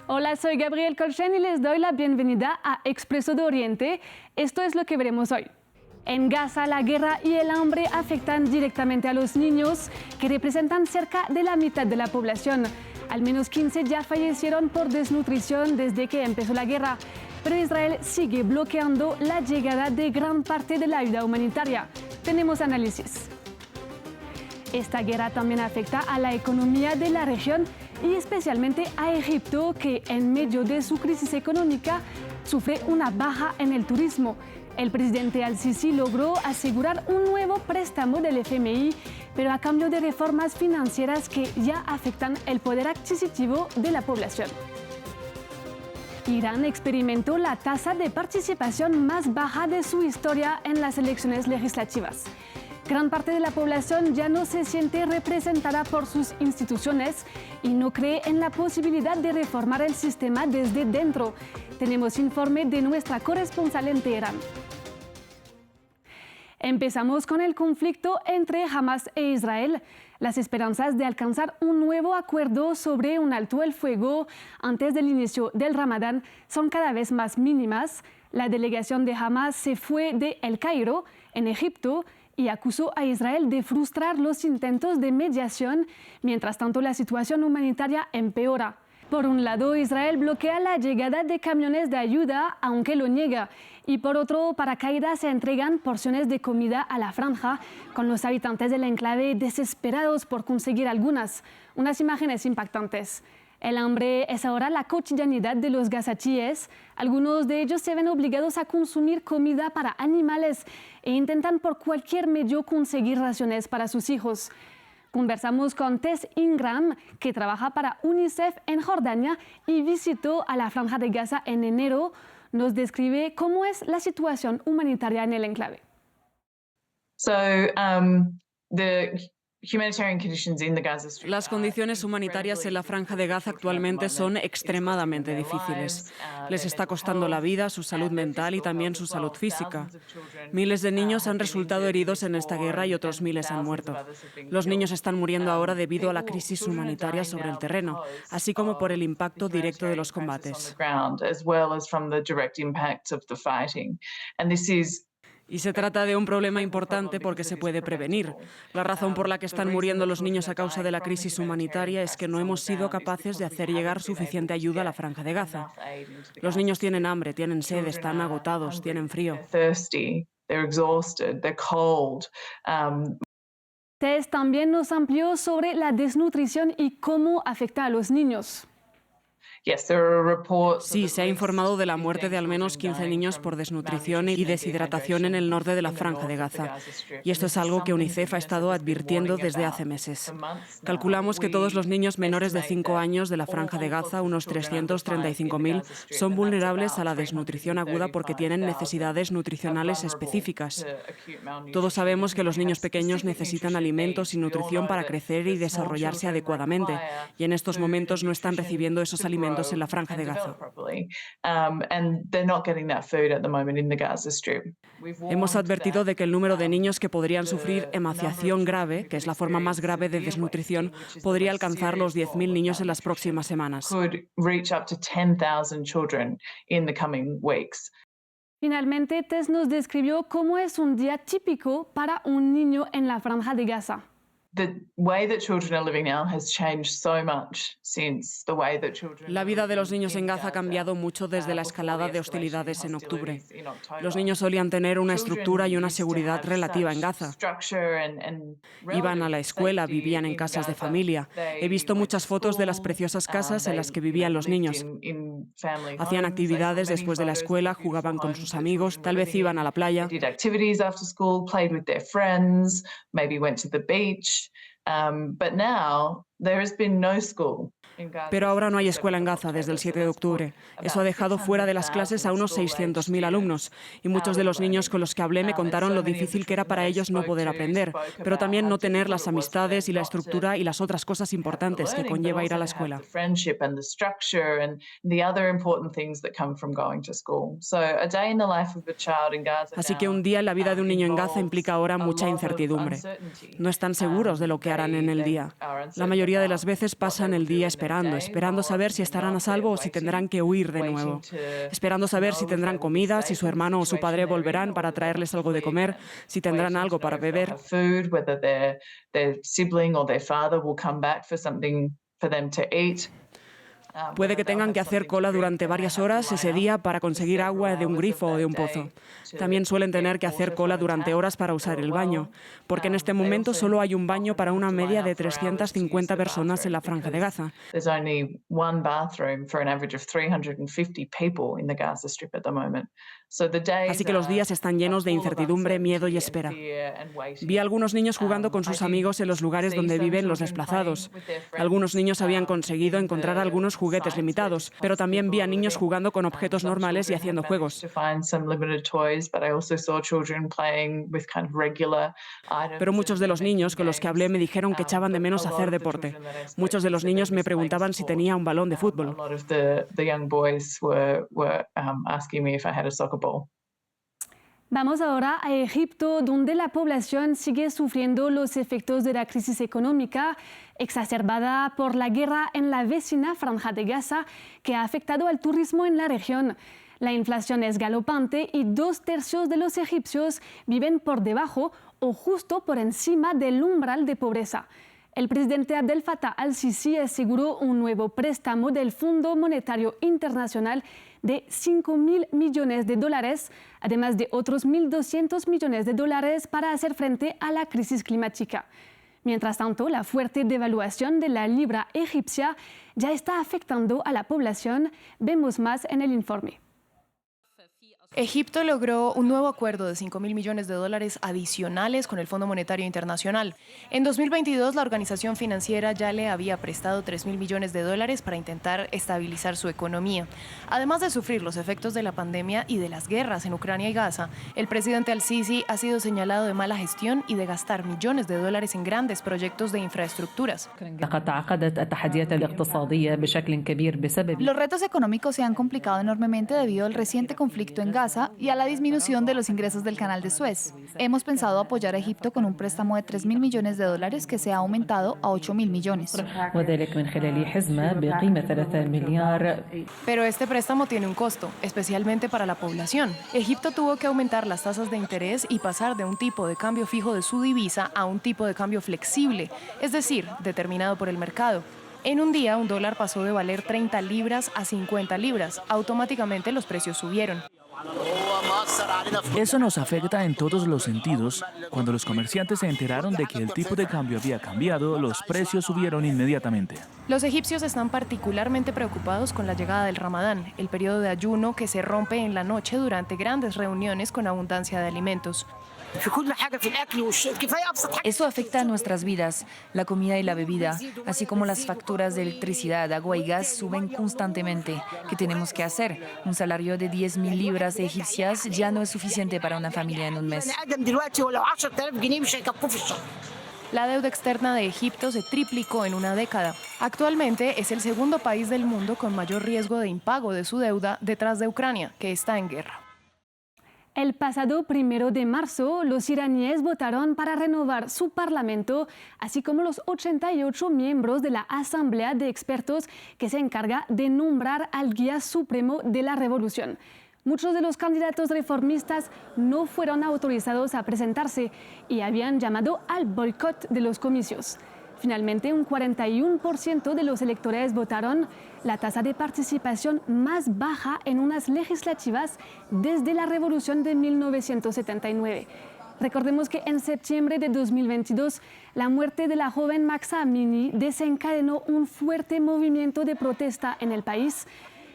Hola, soy Gabriel Colchen y les doy la bienvenida a Expreso de Oriente. Esto es lo que veremos hoy. En Gaza, la guerra y el hambre afectan directamente a los niños, que representan cerca de la mitad de la población. Al menos 15 ya fallecieron por desnutrición desde que empezó la guerra, pero Israel sigue bloqueando la llegada de gran parte de la ayuda humanitaria. Tenemos análisis. Esta guerra también afecta a la economía de la región y especialmente a Egipto, que en medio de su crisis económica sufre una baja en el turismo. El presidente al-Sisi logró asegurar un nuevo préstamo del FMI, pero a cambio de reformas financieras que ya afectan el poder adquisitivo de la población. Irán experimentó la tasa de participación más baja de su historia en las elecciones legislativas. Gran parte de la población ya no se siente representada por sus instituciones y no cree en la posibilidad de reformar el sistema desde dentro. Tenemos informe de nuestra corresponsal en Teherán. Empezamos con el conflicto entre Hamas e Israel. Las esperanzas de alcanzar un nuevo acuerdo sobre un alto el fuego antes del inicio del Ramadán son cada vez más mínimas. La delegación de Hamas se fue de El Cairo, en Egipto, y acusó a Israel de frustrar los intentos de mediación. Mientras tanto, la situación humanitaria empeora. Por un lado, Israel bloquea la llegada de camiones de ayuda, aunque lo niega. Y por otro, paracaídas se entregan porciones de comida a la franja, con los habitantes del enclave desesperados por conseguir unas imágenes impactantes. El hambre es ahora la cotidianidad de los gazatíes. Algunos de ellos se ven obligados a consumir comida para animales e intentan por cualquier medio conseguir raciones para sus hijos. Conversamos con Tess Ingram, que trabaja para UNICEF en Jordania y visitó a la Franja de Gaza en enero. Nos describe cómo es la situación humanitaria en el enclave. Las condiciones humanitarias en la Franja de Gaza actualmente son extremadamente difíciles. Les está costando la vida, su salud mental y también su salud física. Miles de niños han resultado heridos en esta guerra y otros miles han muerto. Los niños están muriendo ahora debido a la crisis humanitaria sobre el terreno, así como por el impacto directo de los combates. Y se trata de un problema importante porque se puede prevenir. La razón por la que están muriendo los niños a causa de la crisis humanitaria es que no hemos sido capaces de hacer llegar suficiente ayuda a la Franja de Gaza. Los niños tienen hambre, tienen sed, están agotados, tienen frío. Tess también nos amplió sobre la desnutrición y cómo afecta a los niños. Sí, se ha informado de la muerte de al menos 15 niños por desnutrición y deshidratación en el norte de la Franja de Gaza. Y esto es algo que UNICEF ha estado advirtiendo desde hace meses. Calculamos que todos los niños menores de 5 años de la Franja de Gaza, unos 335.000, son vulnerables a la desnutrición aguda porque tienen necesidades nutricionales específicas. Todos sabemos que los niños pequeños necesitan alimentos y nutrición para crecer y desarrollarse adecuadamente, y en estos momentos no están recibiendo esos alimentos en la Franja de Gaza. Hemos advertido de que el número de niños que podrían sufrir emaciación grave, que es la forma más grave de desnutrición, podría alcanzar los 10.000 niños en las próximas semanas. Finalmente, Tess nos describió cómo es un día típico para un niño en la Franja de Gaza. La vida de los niños en Gaza ha cambiado mucho desde la escalada de hostilidades en octubre. Los niños solían tener una estructura y una seguridad relativa en Gaza. Iban a la escuela, vivían en casas de familia. He visto muchas fotos de las preciosas casas en las que vivían los niños. Hacían actividades después de la escuela, jugaban con sus amigos, tal vez iban a la playa. Pero ahora no hay escuela en Gaza desde el 7 de octubre. Eso ha dejado fuera de las clases a unos 600.000 alumnos. Y muchos de los niños con los que hablé me contaron lo difícil que era para ellos no poder aprender, pero también no tener las amistades y la estructura y las otras cosas importantes que conlleva ir a la escuela. Así que un día en la vida de un niño en Gaza implica ahora mucha incertidumbre. No están seguros de lo que harán en el día. La mayoría mayoría de las veces pasan el día esperando saber si estarán a salvo o si tendrán que huir de nuevo, esperando saber si tendrán comida, si su hermano o su padre volverán para traerles algo de comer, si tendrán algo para beber. Puede que tengan que hacer cola durante varias horas ese día para conseguir agua de un grifo o de un pozo. También suelen tener que hacer cola durante horas para usar el baño, porque en este momento solo hay un baño para una media de 350 personas en la Franja de Gaza. Así que los días están llenos de incertidumbre, miedo y espera. Vi a algunos niños jugando con sus amigos en los lugares donde viven los desplazados. Algunos niños habían conseguido encontrar algunos juguetes limitados, pero también vi a niños jugando con objetos normales y haciendo juegos. Pero muchos de los niños con los que hablé me dijeron que echaban de menos hacer deporte. Muchos de los niños me preguntaban si tenía un balón de fútbol. Vamos ahora a Egipto, donde la población sigue sufriendo los efectos de la crisis económica exacerbada por la guerra en la vecina Franja de Gaza, que ha afectado al turismo en la región. La inflación es galopante y 2/3 de los egipcios viven por debajo o justo por encima del umbral de pobreza. El presidente Abdel Fattah al-Sisi aseguró un nuevo préstamo del Fondo Monetario Internacional de $5.000 millones, además de otros $1.200 millones para hacer frente a la crisis climática. Mientras tanto, la fuerte devaluación de la libra egipcia ya está afectando a la población. Vemos más en el informe. Egipto logró un nuevo acuerdo de $5.000 millones adicionales con el Fondo Monetario Internacional. En 2022, la organización financiera ya le había prestado $3.000 millones para intentar estabilizar su economía. Además de sufrir los efectos de la pandemia y de las guerras en Ucrania y Gaza, el presidente al-Sisi ha sido señalado de mala gestión y de gastar millones de dólares en grandes proyectos de infraestructuras. Los retos económicos se han complicado enormemente debido al reciente conflicto en Gaza y a la disminución de los ingresos del Canal de Suez. Hemos pensado apoyar a Egipto con un préstamo de $3.000 millones que se ha aumentado a $8.000 millones. Pero este préstamo tiene un costo, especialmente para la población. Egipto tuvo que aumentar las tasas de interés y pasar de un tipo de cambio fijo de su divisa a un tipo de cambio flexible, es decir, determinado por el mercado. En un día, un dólar pasó de valer 30 libras a 50 libras. Automáticamente los precios subieron. Eso nos afecta en todos los sentidos. Cuando los comerciantes se enteraron de que el tipo de cambio había cambiado, los precios subieron inmediatamente. Los egipcios están particularmente preocupados con la llegada del Ramadán, el periodo de ayuno que se rompe en la noche durante grandes reuniones con abundancia de alimentos. Eso afecta a nuestras vidas, la comida y la bebida, así como las facturas de electricidad, agua y gas suben constantemente. ¿Qué tenemos que hacer? Un salario de 10.000 libras egipcias ya no es suficiente para una familia en un mes. La deuda externa de Egipto se triplicó en una década. Actualmente es el segundo país del mundo con mayor riesgo de impago de su deuda detrás de Ucrania, que está en guerra. El pasado 1 de marzo, los iraníes votaron para renovar su parlamento, así como los 88 miembros de la Asamblea de Expertos que se encarga de nombrar al guía supremo de la revolución. Muchos de los candidatos reformistas no fueron autorizados a presentarse y habían llamado al boicot de los comicios. Finalmente, un 41% de los electores votaron, la tasa de participación más baja en unas legislativas desde la revolución de 1979. Recordemos que en septiembre de 2022, la muerte de la joven Mahsa Amini desencadenó un fuerte movimiento de protesta en el país,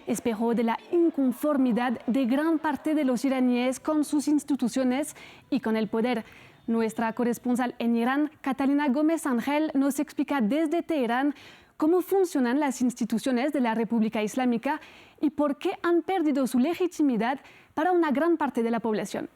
espejo de la inconformidad de gran parte de los iraníes con sus instituciones y con el poder. Nuestra corresponsal en Irán, Catalina Gómez Ángel, nos explica desde Teherán cómo funcionan las instituciones de la República Islámica y por qué han perdido su legitimidad para una gran parte de la población.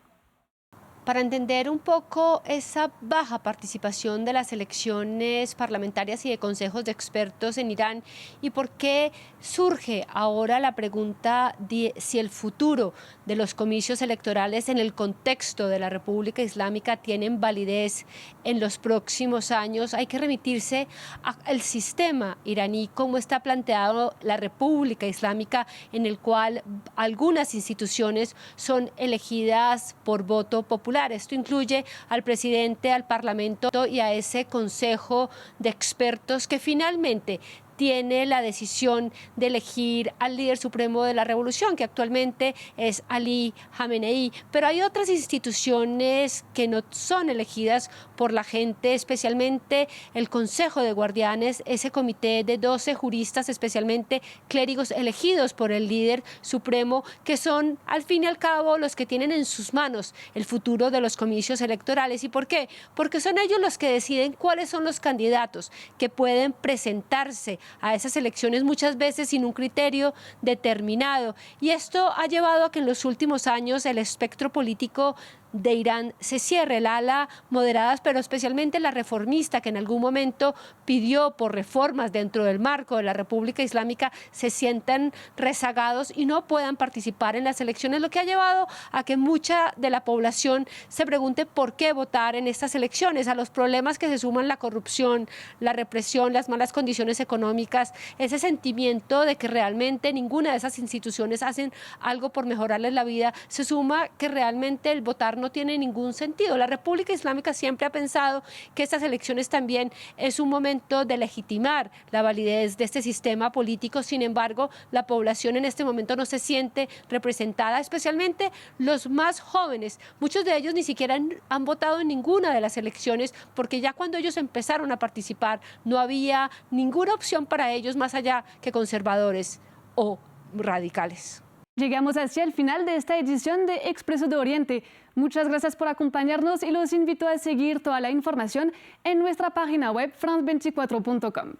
para entender un poco esa baja participación de las elecciones parlamentarias y de consejos de expertos en Irán y por qué surge ahora la pregunta de si el futuro de los comicios electorales en el contexto de la República Islámica tienen validez en los próximos años. Hay que remitirse al sistema iraní, cómo está planteado la República Islámica, en el cual algunas instituciones son elegidas por voto popular. Esto incluye al presidente, al parlamento y a ese consejo de expertos que finalmente tiene la decisión de elegir al líder supremo de la revolución, que actualmente es Ali Khamenei. Pero hay otras instituciones que no son elegidas por la gente, especialmente el Consejo de Guardianes, ese comité de 12 juristas, especialmente clérigos elegidos por el líder supremo, que son al fin y al cabo los que tienen en sus manos el futuro de los comicios electorales. ¿Y por qué? Porque son ellos los que deciden cuáles son los candidatos que pueden presentarse a esas elecciones, muchas veces sin un criterio determinado. Y esto ha llevado a que en los últimos años el espectro político de Irán se cierre. El ala moderada, pero especialmente la reformista, que en algún momento pidió por reformas dentro del marco de la República Islámica, se sientan rezagados y no puedan participar en las elecciones, lo que ha llevado a que mucha de la población se pregunte por qué votar en estas elecciones. A los problemas que se suman la corrupción, la represión, las malas condiciones económicas, ese sentimiento de que realmente ninguna de esas instituciones hacen algo por mejorarles la vida, se suma que realmente el votar no tiene ningún sentido. La República Islámica siempre ha pensado que estas elecciones también es un momento de legitimar la validez de este sistema político. Sin embargo, la población en este momento no se siente representada, especialmente los más jóvenes. Muchos de ellos ni siquiera han votado en ninguna de las elecciones, porque ya cuando ellos empezaron a participar no había ninguna opción para ellos más allá que conservadores o radicales. Llegamos hacia el final de esta edición de Expreso de Oriente. Muchas gracias por acompañarnos y los invito a seguir toda la información en nuestra página web france24.com.